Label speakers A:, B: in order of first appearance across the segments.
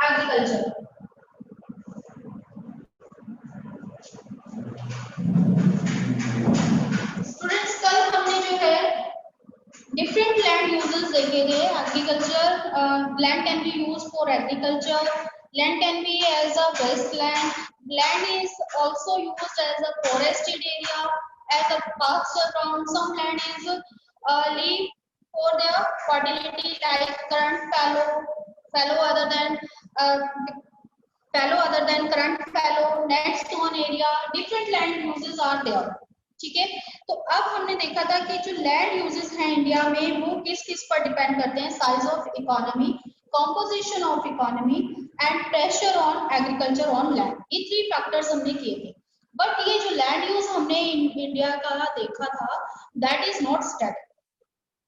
A: Agriculture. Students कल हमने जो है डिफरेंट लैंड यूजेस देखे थे। Agriculture land can be used for agriculture, land can be as a wasteland, land is also used as a forested area, as a pasture ground. Some land is leave for their fertility, like current fallow other than current fallow, net stone area. Different land uses are there. ठीक है, तो अब हमने देखा था कि जो land uses हैं इंडिया में वो किस किस पर डिपेंड करते हैं। Size of economy, composition of economy and pressure on agriculture on land, ये 3 फैक्टर्स हमने किए थे। बट ये जो लैंड यूज हमने इंडिया का देखा था, दैट इज नॉट स्टैटिक।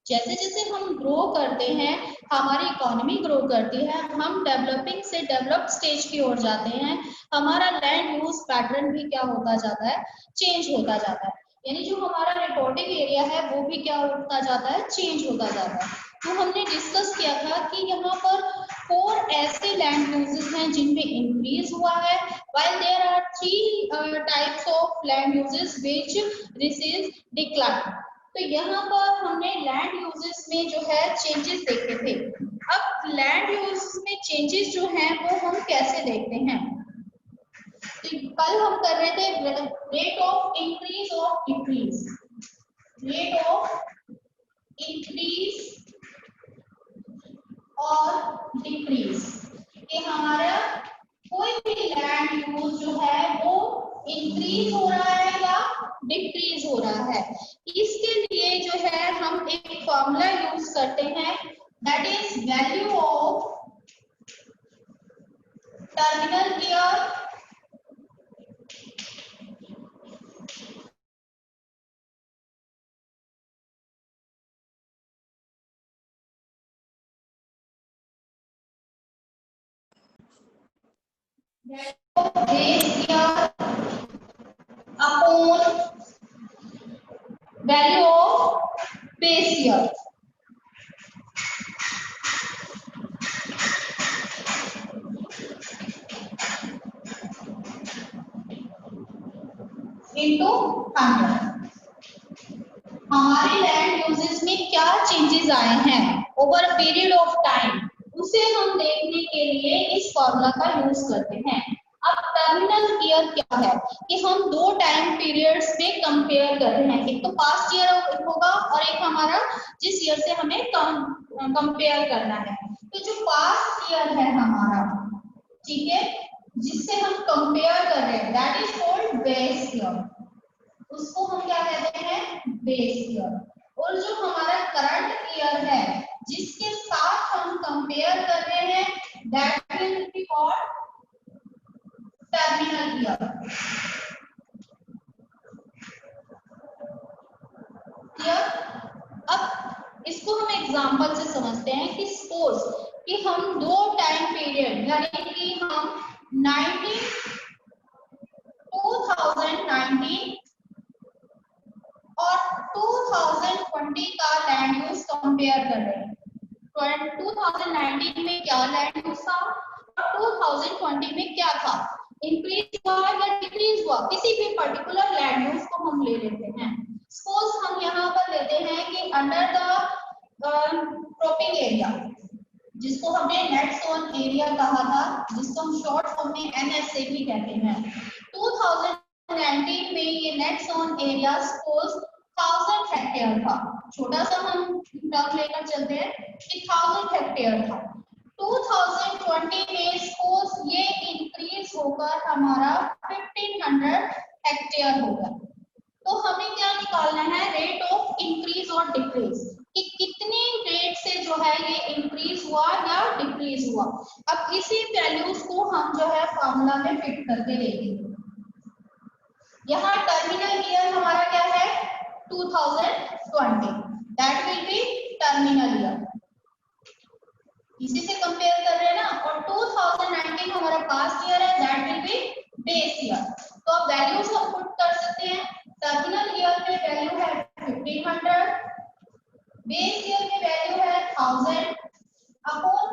A: जैसे जैसे हम ग्रो करते हैं, हमारी इकोनॉमी ग्रो करती है, हम डेवलपिंग से डेवलप्ड स्टेज की ओर जाते हैं, हमारा लैंड यूज पैटर्न भी क्या होता जाता है, चेंज होता जाता है। यानी जो हमारा रिपोर्टिंग एरिया है वो भी क्या होता जाता है, चेंज होता जाता है। तो हमने डिस्कस किया था कि यहाँ पर 4 ऐसे लैंड यूजेस हैं जिनमें इंक्रीज हुआ है, while there are 3 types of land uses which receives decline। तो यहाँ पर हमने लैंड यूजेस में जो है चेंजेस देखे थे। अब लैंड यूज में चेंजेस जो हैं वो हम कैसे देखते हैं, तो कल हम कर रहे थे रेट ऑफ इंक्रीज और डिक्रीज, रेट ऑफ इंक्रीज और डिक्रीज, कि हमारा कोई भी लैंड यूज जो है वो इंक्रीज हो रहा है या डिक्रीज हो रहा है। इसके लिए जो है हम एक फॉर्मूला यूज करते हैं, that is value of terminal year base year upon value of base year. Into 100। हमारे लैंड यूजेस में क्या चेंजेस आए हैं over a period of time, उसे हम देखने के लिए इस फॉर्मूला का यूज करते हैं। अब टर्मिनल ईयर क्या है कि हम 2 टाइम पीरियड्स में कंपेयर कर रहे हैं, एक तो पास्ट ईयर होगा और एक हमारा जिस ईयर से हमें कंपेयर करना है। तो जो पास्ट ईयर है हमारा, ठीक है, जिससे हम कंपेयर कर रहे हैं, that is called base year, उसको हम क्या कहते हैं, बेस ईयर। और जो हमारा करंट ईयर है जिसके साथ हम कंपेयर कर रहे हैं, that will be called terminal year. Clear? अब इसको हम एग्जांपल से समझते हैं कि सपोज कि हम 2 टाइम पीरियड यानी कि हम 2019 और 2020 का लैंड यूज कंपेयर कर रहे हैं। 2019 में क्या लैंड यूज था और 2020 में क्या था, इंक्रीज हुआ या डिक्रीज हुआ, किसी भी पर्टिकुलर लैंड यूज को हम ले लेते हैं। सपोज हम यहाँ पर लेते हैं कि अंडर द क्रॉपिंग एरिया, जिसको हमने नेट सोन एरिया कहा था, जिसको हम शॉर्ट फॉर्म में NSA भी कहते हैं। 2019 में ये net sown area suppose 1000 hectare था, छोटा सा हम टर्म लेकर चलते हैं कि 1000 हेक्टेयर था। 2020 में सपोज ये इंक्रीज होकर हमारा 1500 हेक्टेयर होगा। तो हमें क्या निकालना है, रेट ऑफ इंक्रीज और डिक्रीज, कि कितने रेट से जो है ये इंक्रीज हुआ या डिक्रीज हुआ। अब इसी वैल्यूज को हम जो है फॉर्मूला में फिट करके देखेंगे। यहाँ टर्मिनल ईयर हमारा क्या है, 2020, that will be terminal year, इसी से कंपेयर कर रहे हैं ना। और 2019 हमारा पास्ट ईयर है, that will be base year. तो अब वैल्यूज हम पुट कर सकते हैं। टर्मिनल ईयर में वैल्यू है 1500, बेस ईयर में वैल्यू है 1000 upon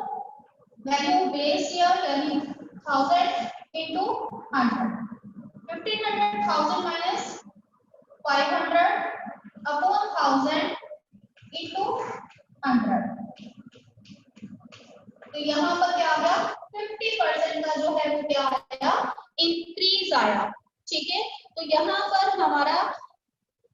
A: value base base year यानी 1000 into 100, 1500 minus 500 upon 1000 into 100। तो यहाँ पर क्या आ गया 50% का जो है वो क्या आया इंक्रीज आया। ठीक है, तो यहाँ पर हमारा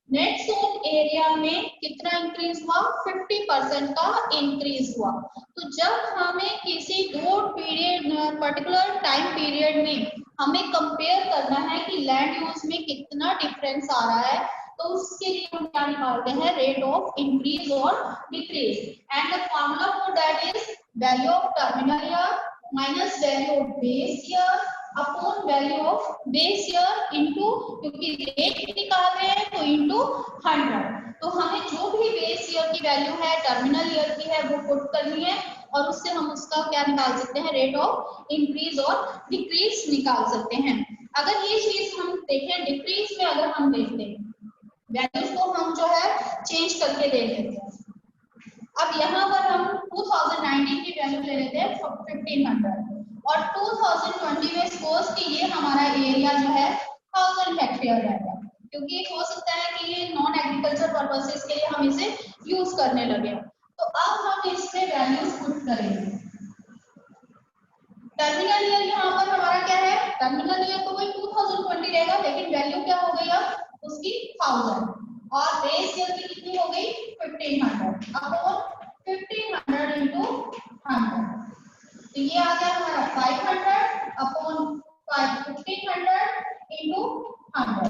A: नेट सोन एरिया में कितना इंक्रीज हुआ 50% का इंक्रीज हुआ। तो जब हमें किसी दो पीरियड पर्टिकुलर टाइम पीरियड में हमें कंपेयर करना है कि लैंड यूज में कितना डिफरेंस आ रहा है, तो उसके लिए हम क्या निकालते हैं रेट ऑफ इंक्रीज और decrease. And the formula for that is value of terminal year minus value of base year upon value of base year into, क्योंकि रेट निकाल रहे हैं तो इनटू 100। तो हमें जो भी बेस ईयर की वैल्यू है टर्मिनल ईयर की है वो पुट करनी है और उससे हम उसका क्या निकाल सकते हैं रेट ऑफ इंक्रीज और डिक्रीज निकाल सकते हैं। अगर ये चीज हम देखें डिक्रीज में, अगर हम देखते हैं वैल्यूज को हम जो है चेंज करके देख लेते हैं। अब यहाँ पर हम 2019 की वैल्यू ले लेते हैं 1500 और 2020 में सपोज कि ये हमारा एरिया जो है 1000 हेक्टेयर रहेगा, क्योंकि हो सकता है कि ये नॉन एग्रीकल्चर पर्पसेस के लिए हम इसे यूज करने लगे। तो अब हम इसमें वैल्यूज पुट करेंगे। टर्मिनल ईयर यहाँ पर हमारा क्या है, टर्मिनल ईयर तो वही 2020 रहेगा, लेकिन वैल्यू क्या हो गई अब उसकी 1000 और बेस ईयर की कितनी हो गई 1500 अपॉन 1500 into 100। तो ये आ गया हमारा 500 अपॉन 1500 into 100।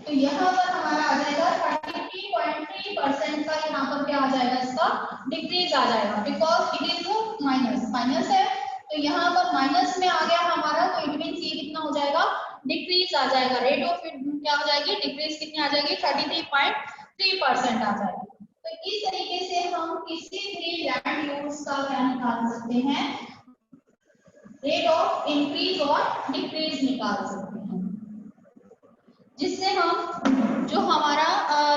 A: तो यहाँ पर हमारा आ जाएगा 33.3% का यहाँ पर क्या आ जाएगा इसका डिक्रीज आ जाएगा, because it is minus minus है। तो यहाँ पर माइनस में आ गया हमारा, तो इट मींस ये कितना हो जाएगा डिक्रीज आ जाएगा। रेट ऑफ क्या हो जाएगी डिक्रीज कितनी आ जाएगी 33.3% आ जाएगी। तो इस तरीके से हम किसी भी लैंड यूज का क्या निकाल सकते हैं रेट ऑफ इंक्रीज और डिक्रीज निकाल सकते हैं, जिससे हम जो हमारा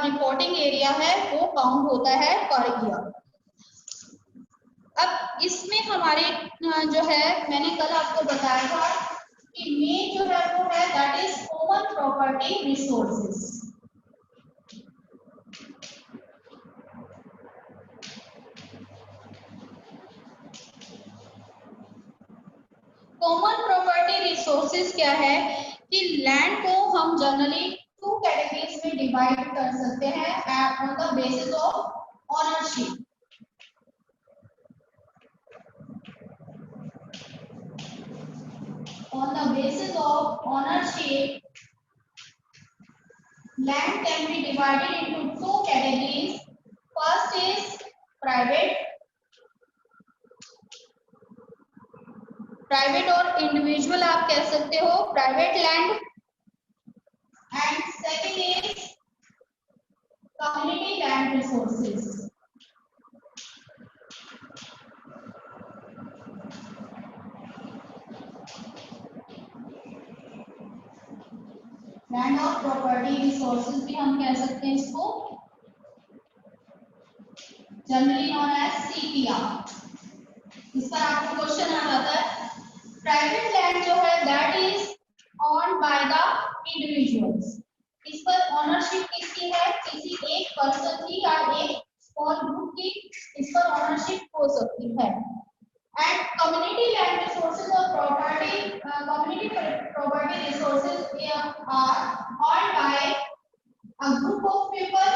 A: रिपोर्टिंग एरिया है वो काउंट होता है पर ईयर। अब इसमें हमारे जो है मैंने कल आपको बताया था कि मेन जो है वो है that is common property resources. Common property resources क्या है कि लैंड को हम जनरली टू कैटेगरीज में डिवाइड कर सकते हैं on the basis of ownership. On the basis of ownership, land can be divided into two categories. First is private और इंडिविजुअल आप कह सकते हो private land, and second is community land resources. Land of property resources भी हम कह सकते हैं इसको, जनरली नोन एज सीपीआर। इस पर आपको क्वेश्चन आ जाता है। प्राइवेट लैंड जो है that is owned by the individuals। इस पर ओनरशिप किसकी है, किसी एक पर्सन की या एक स्मॉल ग्रुप की इस पर ओनरशिप हो सकती है। एंड कम्युनिटी लैंड रिसोर्सेज और property community property resources are owned by a group of people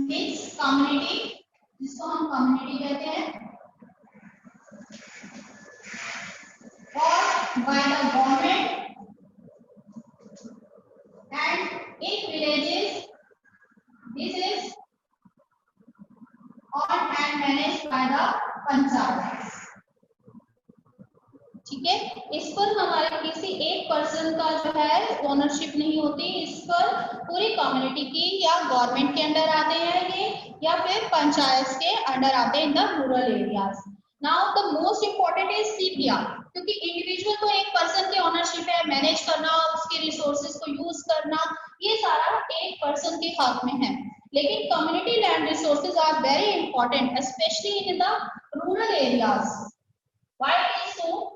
A: means community, जिसको हम कम्युनिटी कहते हैं, or by the government, and in villages this is owned and managed by the panchayat। ठीक है, इस पर हमारे किसी एक पर्सन का जो है ओनरशिप नहीं होती, इस पर पूरी कम्युनिटी की या गवर्नमेंट के अंडर आते हैं ये, या फिर पंचायत के अंडर आते हैं इन the rural areas. Now the most important is CPR, क्योंकि इंडिविजुअल तो एक पर्सन की ओनरशिप है, मैनेज करना, उसके रिसोर्सेज को यूज करना, ये सारा एक पर्सन के हाथ में है। लेकिन community land resources are very important specially in the rural areas. Why it is so?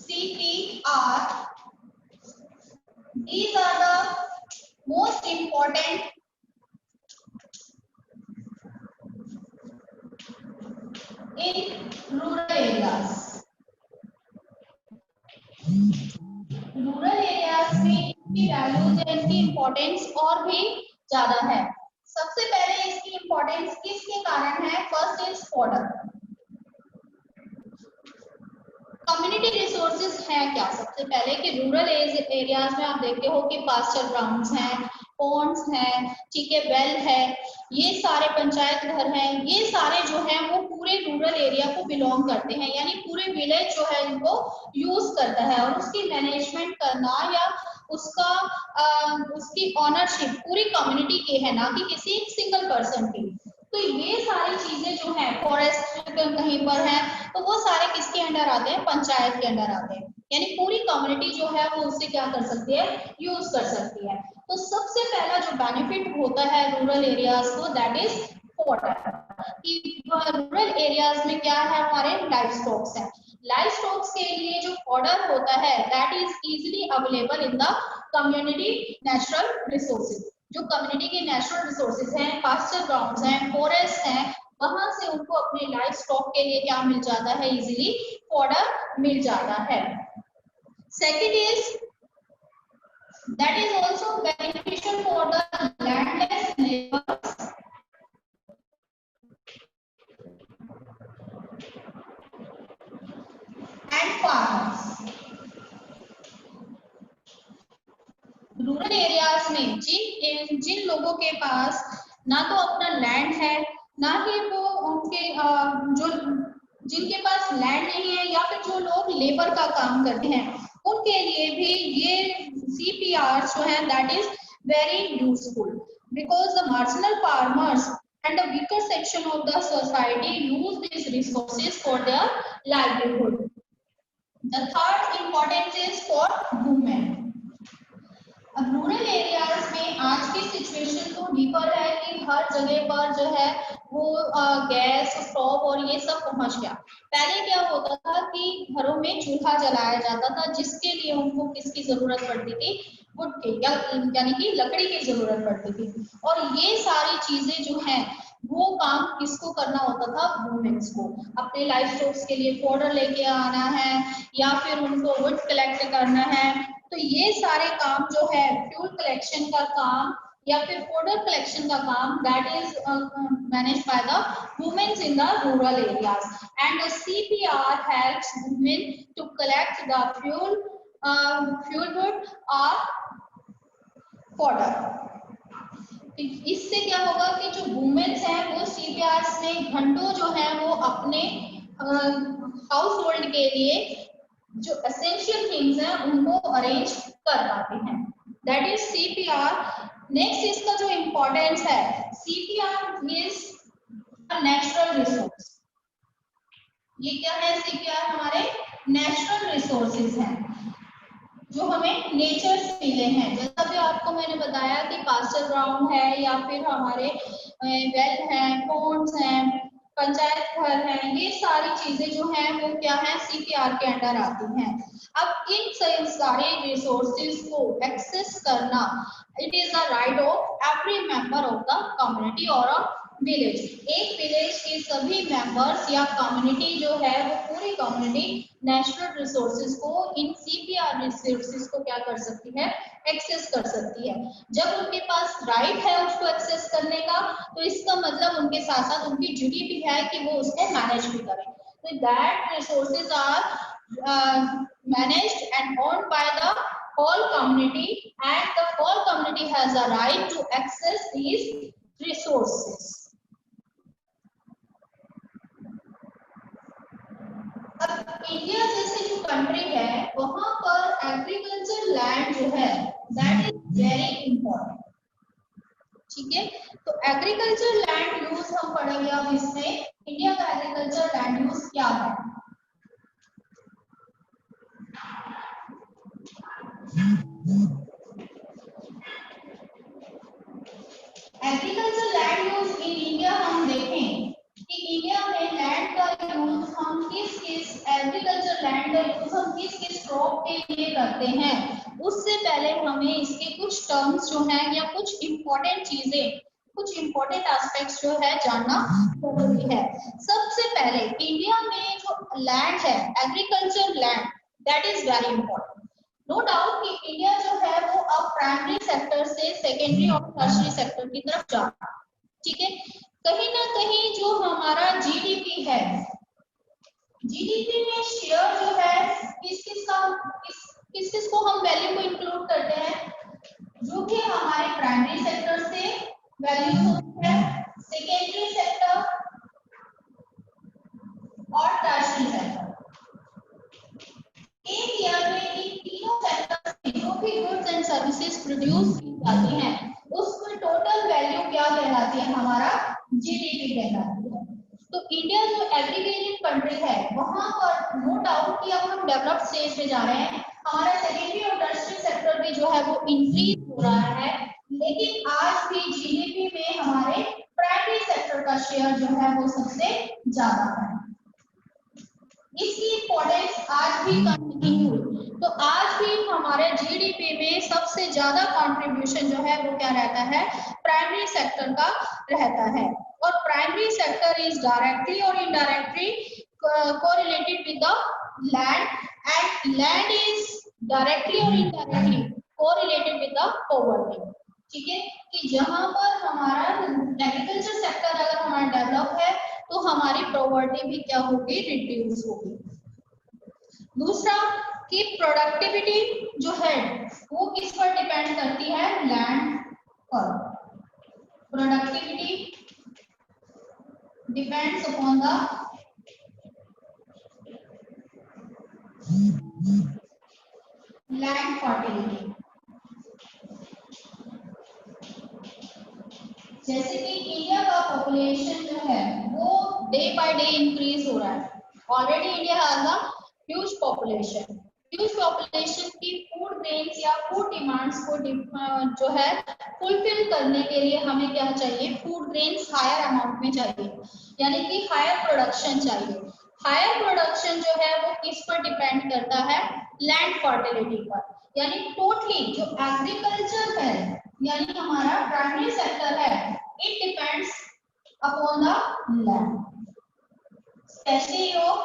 A: CPR, these are the most important in rural areas. Rural areas में इसकी वैल्यूज है, इसकी इम्पोर्टेंस और भी ज्यादा है। सबसे पहले इसकी इम्पोर्टेंस किसके कारण है? First is fodder. Community resources हैं क्या? सबसे पहले कि रूरल एरियाज में आप देखते हो कि पास्चर ग्राउंड्स हैं, पॉन्ड्स हैं, ठीक है, वेल है, ये सारे पंचायत घर हैं, ये सारे जो हैं वो पूरे रूरल एरिया को बिलोंग करते हैं, यानी पूरे विलेज जो है इनको यूज करता है, और उसकी मैनेजमेंट करना या उसका उसकी ऑनरशिप पूरी कम्युनिटी की है, ना कि किसी एक सिंगल पर्सन की। तो ये सारी चीजें जो है, फॉरेस्ट कहीं पर है तो वो सारे किसके अंडर आते हैं? पंचायत के अंडर आते हैं, यानी पूरी कम्युनिटी जो है वो उससे क्या कर सकती है? यूज कर सकती है। तो सबसे पहला जो बेनिफिट होता है रूरल एरियाज को, that is fodder. Rural areas में क्या है? हमारे लाइफ स्टॉक्स है। लाइफ स्टॉक्स के लिए जो फॉडर होता है that is easily available in the community natural resources. जो कम्युनिटी के नेचुरल रिसोर्सेज हैं, पास्चर ग्राउंड्स हैं, फॉरेस्ट हैं, वहां से उनको अपने लाइफ स्टॉक के लिए क्या मिल जाता है? इजीली फॉडर मिल जाता है। Second is that is also beneficial for the landless labours and farmers. Rural areas में जिन लोगों के पास ना तो अपना लैंड है, ना ही वो उनके जो जिनके पास लैंड नहीं है, या फिर जो लोग लेबर का काम करते हैं, उनके लिए भी ये सीपीआर जो है that is very useful, because the marginal farmers and the weaker section of the society use these resources for their livelihood. The third importance is for women. अब रूरल एरियाज में आज की सिचुएशन तो deeper है कि हर जगह पर जो है वो गैस स्टोव और ये सब पहुंच गया। पहले क्या होता था कि घरों में चूल्हा जलाया जाता था, जिसके लिए उनको किसकी जरूरत पड़ती थी? वुड की, यानी कि लकड़ी की जरूरत पड़ती थी। और ये सारी चीजें जो हैं वो काम किसको करना होता था? वुमेन्स को। अपने लाइफ स्टॉक्स के लिए पाउडर लेके आना है, या फिर उनको वुड कलेक्ट करना है। तो ये सारे काम जो है, फ्यूल कलेक्शन का काम या फिर पाउडर कलेक्शन का काम, that is managed by the womens in the rural areas, and the CPR helps women to collect the fuel wood और पाउडर। इससे क्या होगा कि जो वुमेन्स हैं वो सीपीआर में घंटों जो है वो अपने हाउस होल्ड के लिए जो एसेंशियल थिंग्स हैं उनको अरेंज कर पाते हैं। That is CPR. नेक्स्ट इसका जो इम्पोर्टेंस है, CPR is a natural resource. ये क्या है? सीपीआर हमारे नेचुरल रिसोर्सेज हैं जो हमें नेचर से मिले हैं। जैसा भी आपको मैंने बताया कि पास्चर ग्राउंड है, या फिर हमारे वेल हैं, पॉन्ड्स हैं, पंचायत घर हैं, ये सारी चीजें जो हैं वो क्या है? सीपीआर के अंडर आती हैं। अब इन सारे रिसोर्सेज को एक्सेस करना, it is the right of every member of the community और अ विलेज। एक विलेज के सभी मेंबर्स या कम्युनिटी जो है वो पूरी कम्युनिटी नेचुरल रिसोर्सेज को, इन सीपीआर रिसोर्सेज को क्या कर सकती है? एक्सेस कर सकती है। जब उनके पास राइट है उसको एक्सेस करने का, तो इसका मतलब उनके साथ साथ उनकी ड्यूटी भी है कि वो उसको मैनेज भी करें। तो that resources are managed and owned by the whole community, and the whole community has a right to access these resources. अब इंडिया जैसे जो कंट्री है वहां पर एग्रीकल्चर लैंड जो है दैट इज वेरी इंपॉर्टेंट। ठीक है, तो एग्रीकल्चर लैंड यूज हम पढ़ेंगे अब इसमें इंडिया का एग्रीकल्चर लैंड यूज क्या है। Agriculture land use in India हम देखें कि इंडिया में लैंड का यूज हम किस एग्रीकल्चर लैंड का यूज हम किस क्रॉप के लिए करते हैं, उससे पहले हमें इसके कुछ टर्म्स जो हैं या कुछ इंपॉर्टेंट चीजें, कुछ इंपॉर्टेंट एस्पेक्ट्स जो है जानना जरूरी है। सबसे पहले इंडिया में जो लैंड है agriculture land that is very important. No doubt कि इंडिया जो है वो अब प्राइमरी सेक्टर से सेकेंडरी और टर्शियरी सेक्टर की तरफ जा रहा है। ठीक है, कहीं ना कहीं जो हमारा जीडीपी है, जीडीपी में शेयर जो है किस किस को हम वैल्यू को इंक्लूड करते हैं, जो कि हमारे प्राइमरी सेक्टर से वैल्यू होती है, सेकेंडरी सेक्टर और टर्शियरी सेक्टर। एक ईयर में इन तीनों सेक्टर में जो भी गुड्स एंड सर्विसेज प्रोड्यूस की जाती हैं उसमें टोटल वैल्यू क्या कहलाती है, हमारा जीडीपी कहलाती है। तो इंडिया जो एग्रीगेटेड कंट्री है वहां पर नो डाउट कि अब हम डेवलप्ड स्टेज पे जा रहे हैं, हमारा सेकेंडरी और टर्शियरी सेक्टर भी जो है वो इंक्रीज हो रहा है, लेकिन आज भी जीडीपी में हमारे प्राइमरी सेक्टर का शेयर जो है वो सबसे ज्यादा है। इसकी इंपॉर्टेंस आज भी कम नहीं हुई। तो आज भी हमारे जीडीपी में सबसे ज्यादा कंट्रीब्यूशन जो है वो क्या रहता है, प्राइमरी सेक्टर का रहता है। और प्राइमरी सेक्टर इज डायरेक्टली और indirectly correlated with the land and land is directly और indirectly correlated with the poverty. ठीक है, कि जहां पर हमारा एग्रीकल्चर सेक्टर अगर हमारा डेवलप है तो हमारी पॉवर्टी भी क्या होगी, रिड्यूस होगी। दूसरा कि प्रोडक्टिविटी जो है वो किस पर डिपेंड करती है, लैंड पर। Productivity depends upon the land fertility. जैसे कि इंडिया का पॉपुलेशन जो है वो डे बाय डे इंक्रीज हो रहा है। Already India has a huge population. Huge population की फूड ग्रेन्स या फूड डिमांड्स को जो है फुलफिल करने के लिए हमें क्या चाहिए, फूड ग्रेन्स हायर अमाउंट में चाहिए, यानी कि हायर प्रोडक्शन चाहिए। हायर प्रोडक्शन जो है वो किस पर डिपेंड करता है, लैंड फर्टिलिटी पर। यानी टोटली जो एग्रीकल्चर है यानी हमारा प्राइमरी सेक्टर है, it depends upon the land, specially of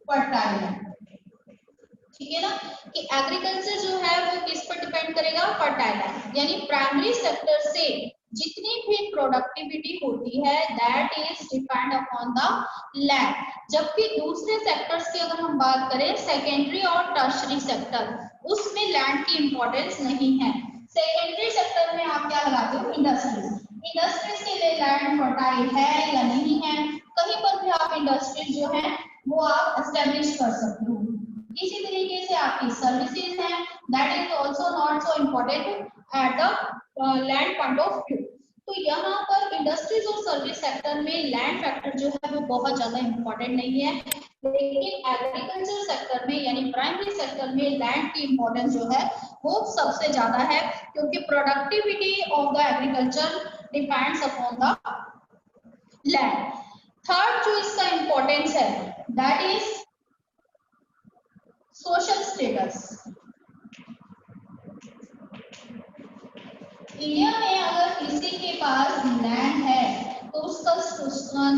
A: fertile land. ठीक है ना, कि एग्रीकल्चर जो है वो किस पर डिपेंड करेगा, फर्टाइल लैंड। यानी प्राइमरी सेक्टर से जितनी भी प्रोडक्टिविटी होती है that is depend upon the land. जबकि दूसरे सेक्टर्स की अगर हम बात करें, सेकेंडरी और टर्शियरी सेक्टर, उसमें लैंड की इंपॉर्टेंस नहीं है। सेकेंडरी सेक्टर में आप क्या लगाते हो, इंडस्ट्रीज। इंडस्ट्रीज के लिए लैंड फर्टाइल है या नहीं है, कहीं पर भी आप इंडस्ट्रीज जो है वो आप एस्टेब्लिश कर सकते हो। इसी तरीके से आपकी सर्विसेज हैं, that is also not so important at the land point of view. तो यहाँ पर इंडस्ट्रीज और सर्विस सेक्टर में लैंड फैक्टर जो है वो बहुत ज्यादा इम्पोर्टेंट नहीं है, लेकिन एग्रीकल्चर सेक्टर में यानी प्राइमरी सेक्टर में लैंड की इम्पोर्टेंस जो है वो सबसे ज्यादा है, क्योंकि productivity of the agriculture depends upon the land. Third जो इसका इम्पोर्टेंस है that is social status. India में अगर किसी के पास लैंड है तो उसका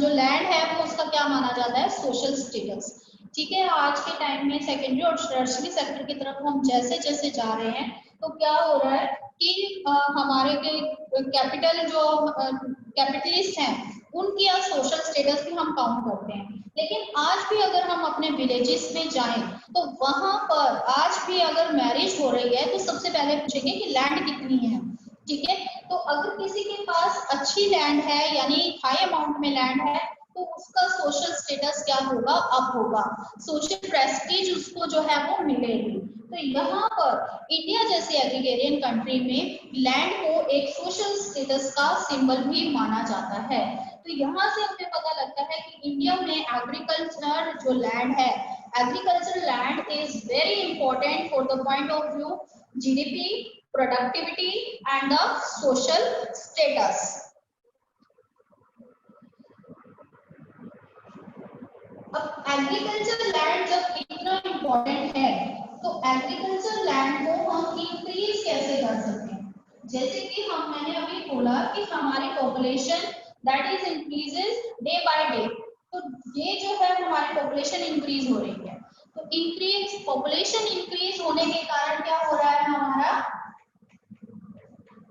A: जो लैंड है वो उसका क्या माना जाता है, सोशल स्टेटस। ठीक है, आज के टाइम में सेकेंडरी और टर्शियरी सेक्टर की तरफ हम जैसे जैसे जा रहे हैं तो क्या हो रहा है कि हमारे कैपिटल जो कैपिटलिस्ट हैं उनकी आज सोशल स्टेटस भी हम काउंट करते हैं। लेकिन आज भी अगर हम अपने विलेजेस में जाएं तो वहां पर आज भी अगर मैरिज हो रही है तो सबसे पहले पूछेंगे कि लैंड कितनी है। ठीक है, तो अगर किसी के पास अच्छी लैंड है यानी हाई अमाउंट में लैंड है तो उसका सोशल स्टेटस क्या होगा, अप होगा, सोशल प्रेस्टीज उसको जो है वो मिलेगी। तो यहाँ पर इंडिया जैसे एग्रीगेरियन कंट्री में लैंड को एक सोशल स्टेटस का सिंबल भी माना जाता है। तो यहाँ से हमें पता लगता है कि इंडिया में एग्रीकल्चर जो लैंड है, agriculture land is very important for the point of view GDP, productivity and the social status. अब एग्रीकल्चर लैंड जब इतना इम्पोर्टेंट है तो एग्रीकल्चर लैंड को हम इंक्रीज कैसे कर सकते हैं? जैसे कि मैंने अभी बोला कि हमारी population that is increases day by day. तो ये जो है हमारी पॉपुलेशन इंक्रीज हो रही है। तो इंक्रीज पॉपुलेशन इंक्रीज होने के कारण क्या हो रहा है, हमारा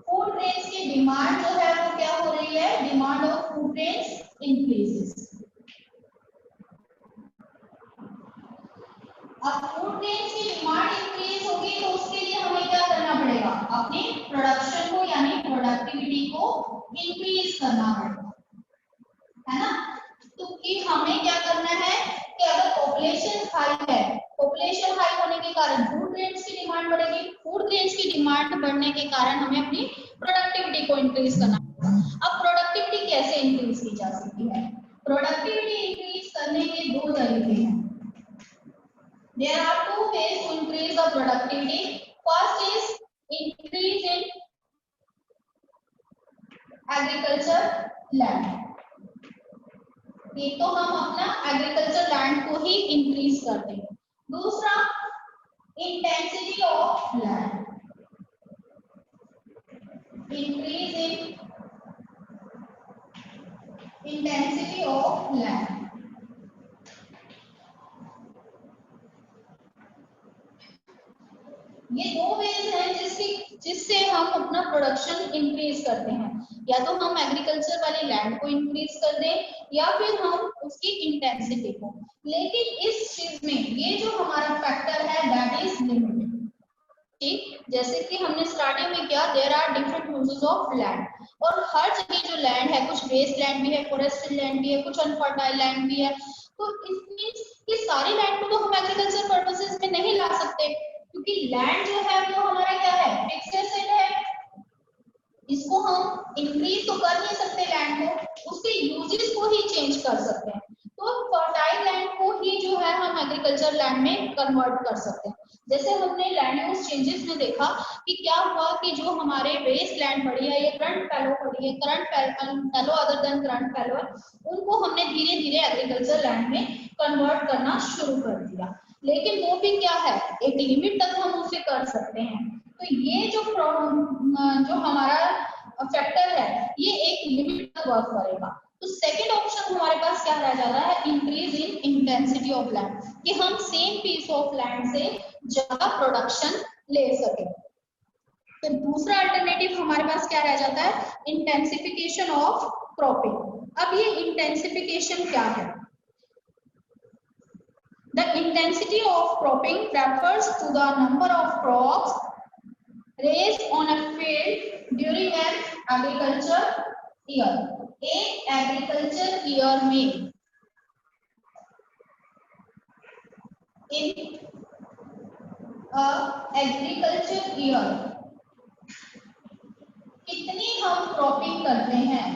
A: फूड ग्रेन्स की डिमांड जो है वो क्या हो रही है, demand of food grains increases. अब फूड ग्रेन्स की डिमांड इंक्रीज होगी तो उसके लिए हमें क्या करना पड़ेगा, अपने प्रोडक्शन को यानी प्रोडक्टिविटी को इंक्रीज करना पड़ेगा, है ना। तो कि हमें क्या करना है कि अगर पॉपुलेशन हाई है, पॉपुलेशन हाई होने के कारण फूड ग्रेन्स की डिमांड बढ़ेगी, फूड ग्रेन्स की डिमांड बढ़ने के कारण हमें अपनी प्रोडक्टिविटी को इंक्रीज करना पड़ेगा। अब प्रोडक्टिविटी कैसे इंक्रीज की जा सकती है? प्रोडक्टिविटी इंक्रीज करने के दो तरीके हैं। There are two ways to increase the productivity. First is increase in agriculture land. एक तो हम अपना एग्रीकल्चर लैंड को ही इंक्रीज करते हैं। दूसरा intensity of land, increase in intensity of land. ये दो वेज हैं जिससे हम अपना प्रोडक्शन इंक्रीज करते हैं। या तो हम एग्रीकल्चर वाली लैंड को इंक्रीज कर दें या फिर हम उसकी इंटेंसिटी को। लेकिन इस चीज में ये जो हमारा फैक्टर है दैट इज लिमिटेड। ठीक, जैसे कि हमने स्टार्टिंग में किया, there are different uses of land, और हर जगह जो लैंड है, कुछ वेस्ट लैंड भी है, फॉरेस्ट्री लैंड भी है, कुछ अनफर्टाइल लैंड भी है। तो इसमें ये सारी लैंड को तो हम एग्रीकल्चर पर्पसेस में नहीं ला सकते, क्योंकि लैंड जो है वो हमारा क्या है, फिक्स्ड एसेट है। इसको हम इंक्रीज तो कर नहीं सकते लैंड को, उसके यूजेस को ही चेंज कर सकते हैं। तो फर्टाइल लैंड को ही जो है हम एग्रीकल्चर लैंड में कन्वर्ट कर सकते हैं। जैसे हमने लैंड यूज चेंजेस में देखा कि क्या हुआ कि जो हमारे वेस्ट लैंड पड़ी है, ये करंट फैलो पड़ी है, current fallow other than current fallow, उनको हमने धीरे धीरे एग्रीकल्चर लैंड में कन्वर्ट करना शुरू कर दिया। लेकिन वो भी क्या है, एक लिमिट तक हम उसे कर सकते हैं। तो ये जो हमारा फैक्टर है ये एक लिमिट तक वर्क करेगा। तो सेकंड ऑप्शन हमारे पास क्या रह जाता है, increase in intensity of land, कि हम सेम पीस ऑफ लैंड से ज्यादा प्रोडक्शन ले सके। तो दूसरा अल्टरनेटिव हमारे पास क्या रह जाता है, इंटेंसिफिकेशन ऑफ क्रॉपिंग। अब ये इंटेंसिफिकेशन क्या है? The intensity of cropping refers to the number of crops raised on a field during an agriculture year. एक एग्रीकल्चर ईयर में इन एग्रीकल्चर ईयर कितनी हम क्रॉपिंग करते हैं,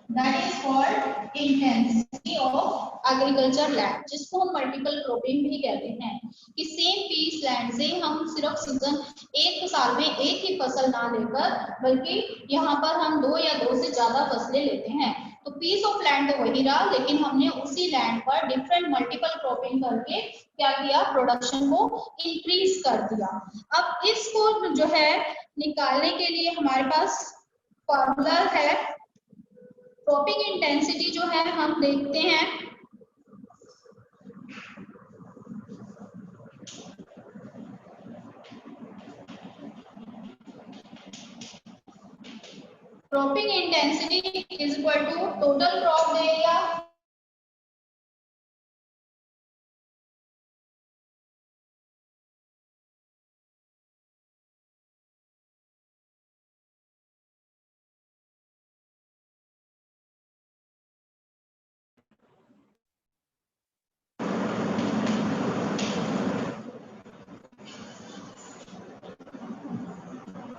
A: that is called intensity of agriculture land, जिसको हम multiple cropping भी कहते हैं। कि सेम पीस लैंड से हम सिर्फ सीजन एक साल में एक ही फसल ना लेकर बल्कि यहाँ पर हम दो या दो से ज्यादा फसलें लेते हैं। तो पीस ऑफ लैंड तो वही रहा, लेकिन हमने उसी लैंड पर डिफरेंट मल्टीपल क्रॉपिंग करके क्या किया, प्रोडक्शन को इंक्रीज कर दिया। अब इसको जो है निकालने के लिए हमारे पास फॉर्मूला है। क्रॉपिंग इंटेंसिटी जो है हम देखते हैं, cropping intensity is equal to total crop area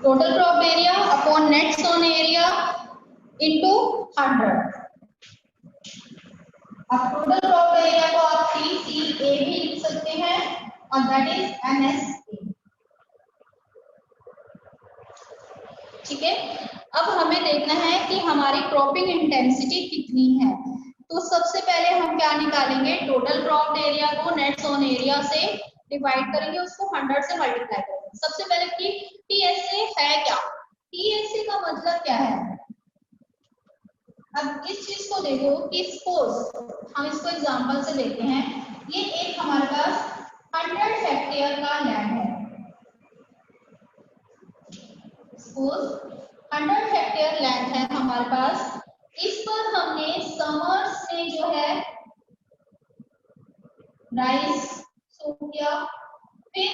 A: total crop area upon net sown area into 100। अब टोटल क्रॉप एरिया को आप TCA भी लिख सकते हैं और दैट इज NSA। ठीक है, अब हमें देखना है कि हमारी क्रॉपिंग इंटेंसिटी कितनी है। तो सबसे पहले हम क्या निकालेंगे, टोटल क्रॉप एरिया को नेट सोन एरिया से डिवाइड करेंगे, उसको 100 से मल्टीप्लाई करेंगे। सबसे पहले कि TSA है क्या, TSA का मतलब क्या है। अब इस चीज को देखो कि सपोज हम इसको एग्जांपल से लेते हैं, ये एक हमारे पास 100 हेक्टेयर का लैंड है। सपोज 100 हेक्टेयर लैंड है हमारे पास, इस पर हमने समर्स में जो है राइस सो किया, फिर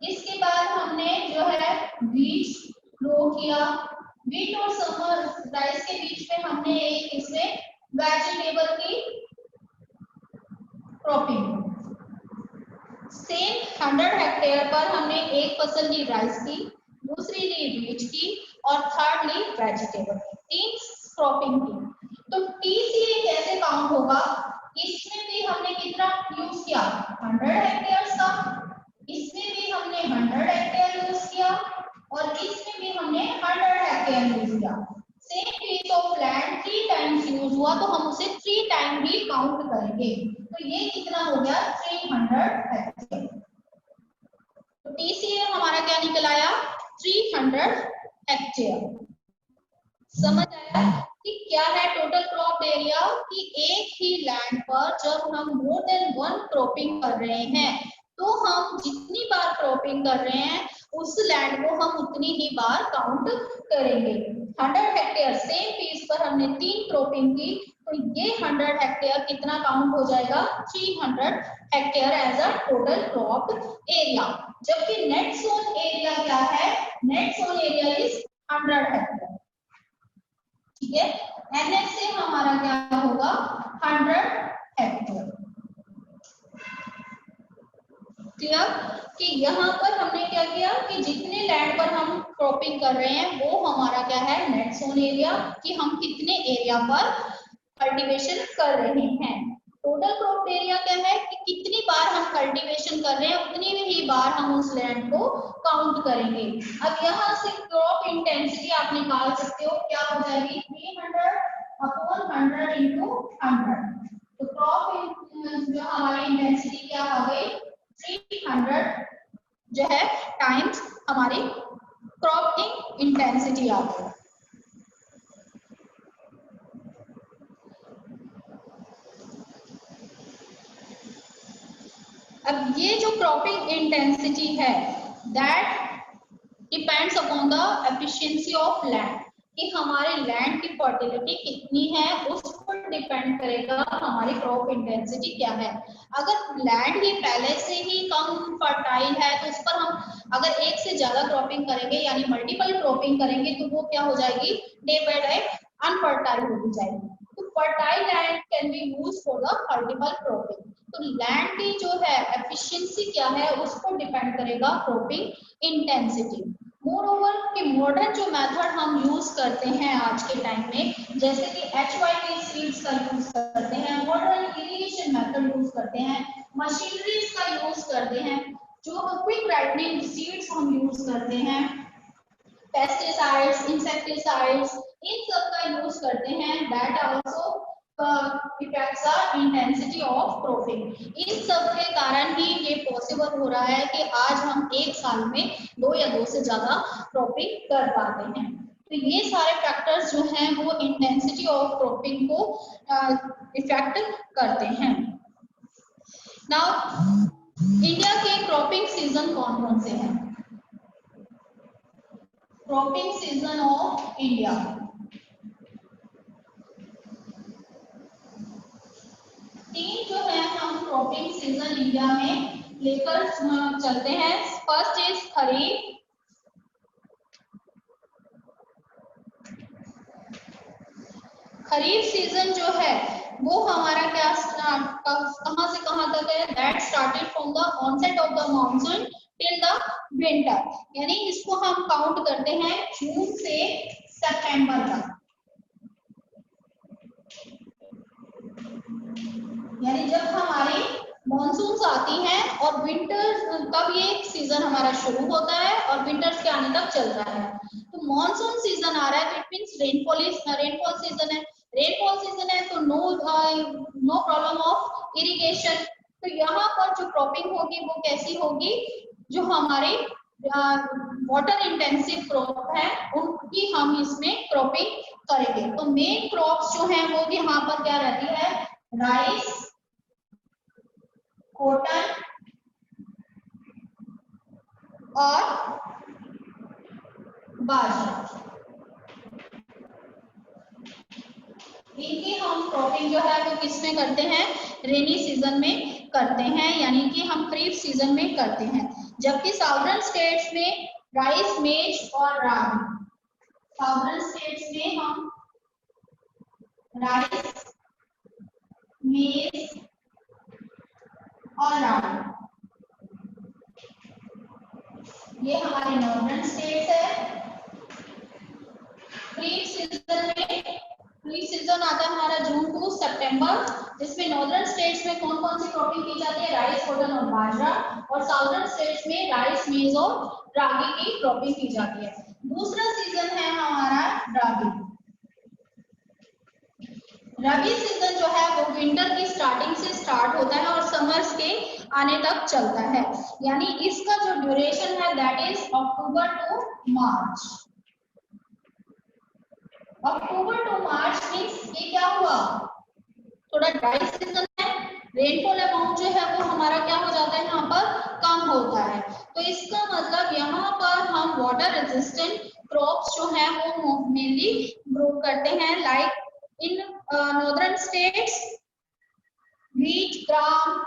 A: इसके बाद हमने जो है बीज ग्रो किया, बीट और समर राइस के बीच में हमने एक इसमें वेजिटेबल की क्रॉपिंग। सेम 100 हेक्टेयर पर हमने एक फसल ली राइस की, दूसरी ली बीट की और थर्ड ली वेजिटेबल की, 3 क्रॉपिंग की। तो TCA कैसे काउंट होगा, इसमें भी हमने कितना यूज किया 100 हेक्टेयर का, इसमें भी हमने 100 हेक्टेयर यूज किया और इसमें भी हमने 100 हेक्टेयर यूज किया। Same piece of land 3 times use हुआ तो हम उसे 3 टाइम भी काउंट करेंगे। तो ये कितना हो गया 300 हेक्टेयर। तो TCA हमारा क्या निकल आया 300 हेक्टेयर। समझ आया कि क्या है टोटल क्रॉप एरिया, कि एक ही लैंड पर जब हम मोर देन 1 क्रॉपिंग कर रहे हैं तो हम जितनी बार क्रॉपिंग कर रहे हैं उस लैंड को हम उतनी ही बार काउंट करेंगे। 100 हेक्टेयर सेम पीस पर हमने 3 क्रॉपिंग की तो ये 100 हेक्टेयर कितना काउंट हो जाएगा 300 hectare as a total crop area. जबकि नेट सोन एरिया क्या है, net sown area is 100 hectare. ठीक है, NSA हमारा क्या होगा 100 हेक्टेयर। क्लियर कि यहाँ पर हमने क्या किया कि जितने लैंड पर हम क्रॉपिंग कर रहे हैं वो हमारा क्या है नेट सोन एरिया, कि हम कितने एरिया पर कल्टीवेशन कर रहे हैं। टोटल क्रॉप एरिया क्या है कि कितनी बार हम कल्टीवेशन कर रहे हैं उतनी ही बार हम उस लैंड को काउंट करेंगे। अब यहाँ से क्रॉप इंटेंसिटी आप निकाल सकते हो, क्या हो जाएगी 300 अपॉन 100 इंटू 100। तो क्रॉप जो हमारी इंटेंसिटी क्या आ गई 300 जो है टाइम्स हमारी क्रॉपिंग इंटेंसिटी आ गई। अब ये जो क्रॉपिंग इंटेंसिटी है that depends upon the efficiency of land, कि हमारे लैंड की फर्टिलिटी कितनी है उस पर डिपेंड करेगा हमारी क्रॉप इंटेंसिटी क्या है। अगर लैंड ही पहले से ही कम फर्टाइल है तो उस पर हम अगर एक से ज्यादा क्रॉपिंग करेंगे यानी मल्टीपल क्रॉपिंग करेंगे तो वो क्या हो जाएगी डे बाय डे अनफर्टाइल हो जाएगी। तो fertile land can be used for the multiple cropping. तो लैंड की जो है एफिशिएंसी क्या है उस पर डिपेंड करेगा क्रॉपिंग इंटेंसिटी। मोरओवर कि मॉडर्न जो मेथड हम यूज करते हैं आज के टाइम में, जैसे कि HYP सीड्स का यूज करते हैं, मॉडर्न इरिगेशन मेथड यूज करते हैं, मशीनरीज का यूज करते हैं, जो क्विक राइपनिंग सीड्स हम यूज करते हैं, पेस्टिसाइड्स इंसेक्टिसाइड्स इन सब का यूज करते हैं, that also affects the intensity of cropping. इन सब के कारण ही ये पॉसिबल हो रहा है कि आज हम एक साल में 2 या 2 से ज्यादा क्रॉपिंग कर पाते हैं। तो ये सारे फैक्टर्स जो हैं वो इंटेंसिटी ऑफ क्रॉपिंग को इफेक्ट करते हैं। नाउ इंडिया के क्रॉपिंग सीजन कौन कौन से हैं? क्रॉपिंग सीजन ऑफ इंडिया, तीन जो है हम क्रॉपिंग सीजन इंडिया में लेकर चलते हैं। First is kharif, kharif season जो है वो हमारा क्या कहां से कहां तक है, that started from the onset of the monsoon till the winter, यानी इसको हम काउंट करते हैं जून से सितंबर तक। यानी जब हमारी मॉनसून्स आती हैं और विंटर, तब ये सीजन हमारा शुरू होता है और विंटर्स के आने तक चलता है। तो मॉनसून सीजन आ रहा है तो इट मींस रेनफॉल सीजन है। रेनफॉल सीजन है तो नो प्रॉब्लम ऑफ इरिगेशन। तो यहाँ पर जो क्रॉपिंग होगी वो कैसी होगी, जो हमारे वाटर इंटेंसिव क्रॉप है उनकी हम इसमें क्रॉपिंग करेंगे। तो मेन क्रॉप्स जो है वो यहाँ पर क्या रहती है, राइस, कॉटन और बाजरा। इनकी हम क्रॉपिंग जो है वो किसमें करते हैं, रेनी सीजन में करते हैं, यानी कि हम खरीफ सीजन में करते हैं। जबकि साउदर्न स्टेट्स में राइस, मेज और रागी, साउदर्न स्टेट्स में हम राइस, मेज और रागी, ये हमारे नॉर्दर्न स्टेट्स है। खरीफ सीजन आता है हमारा जून टू सितंबर, जिसमें नॉर्दर्न स्टेट्स में कौन कौन सी क्रॉपिंग की जाती है, राइस, कॉटन और बाजरा, और साउदर्न स्टेट्स में राइस, मेज और रागी की क्रॉपिंग की जाती है। दूसरा सीजन है हमारा रागी। रबी सीजन जो है वो विंटर की स्टार्टिंग से स्टार्ट होता है और समर्स के आने तक चलता है, यानी इसका जो ड्यूरेशन है that is October to March. October to March means ये क्या हुआ, थोड़ा ड्राई सीजन है, रेनफॉल अमाउंट जो है वो हमारा क्या हो जाता है, यहाँ पर कम होता है। तो इसका मतलब यहाँ पर हम वाटर रेजिस्टेंट क्रॉप्स जो है वो मेनली ग्रो करते हैं, like in northern states wheat, gram.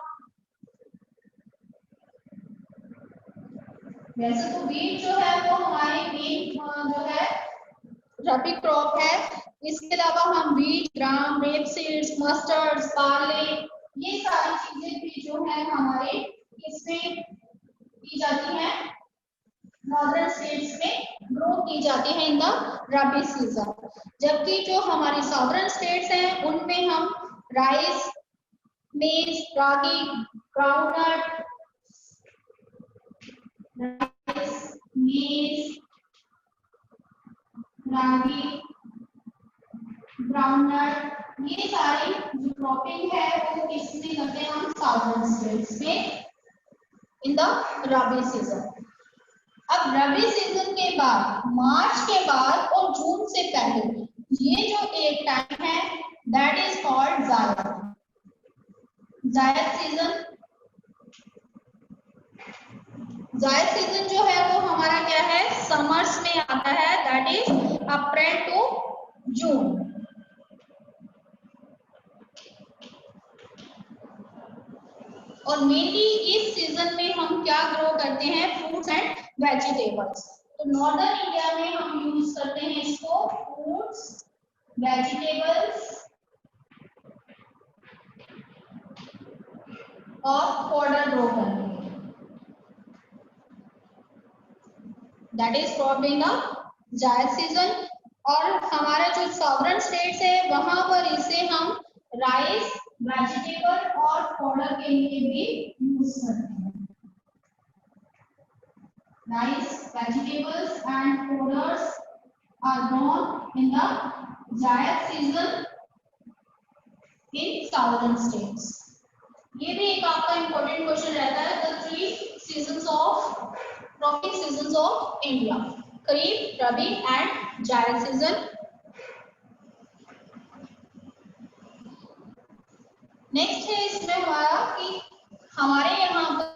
A: वैसे तो व्हीट जो है वो हमारे मेन जो है रबी क्रॉप है। इसके अलावा हम व्हीट, ग्राम, रेप सीड्स, मस्टर्ड, बार्ले, ये सारी चीजें भी जो है हमारे इसमें की जाती हैं, नॉर्दर्न स्टेट्स में ग्रो की जाती है इन द रबी सीजन। जबकि जो हमारी साउदर्न स्टेट्स हैं उनमें हम राइस, मेज, रागी, ग्राउंडनट, राइस, मेज, रागी, ग्राउंडनट, ये सारी जो क्रॉपिंग है वो किसमें करते हैं हम, साउदर्न स्टेट्स में इन द रबी सीजन। अब रबी सीजन के बाद, मार्च के बाद और जून से पहले ये जो एक टाइम है दैट इज कॉल्ड जायद। जायद सीजन, जायद सीजन जो है वो हमारा क्या है, समर्स में आता है, that is April to June. और मेनली इस सीजन में हम क्या ग्रो करते हैं, फ्रूट्स एंड वेजिटेबल्स। तो नॉर्दर्न इंडिया में हम यूज करते हैं इसको फ्रूट्स, वेजिटेबल्स और फॉडर ग्रो करने के, that is crop in the zaid season. और हमारा जो साउदर्न स्टेट्स है वहां पर इसे हम राइस, वेजिटेबल और फॉडर के लिए भी यूज करते हैं। Rice, vegetables and fodders are grown in the zaid season in southern states. ये भी एक आपका इंपॉर्टेंट क्वेश्चन रहता है, the 3 seasons of cropping seasons of India, kharif, rabi and zaid season. Next है इसमें हमारा कि हमारे यहाँ पर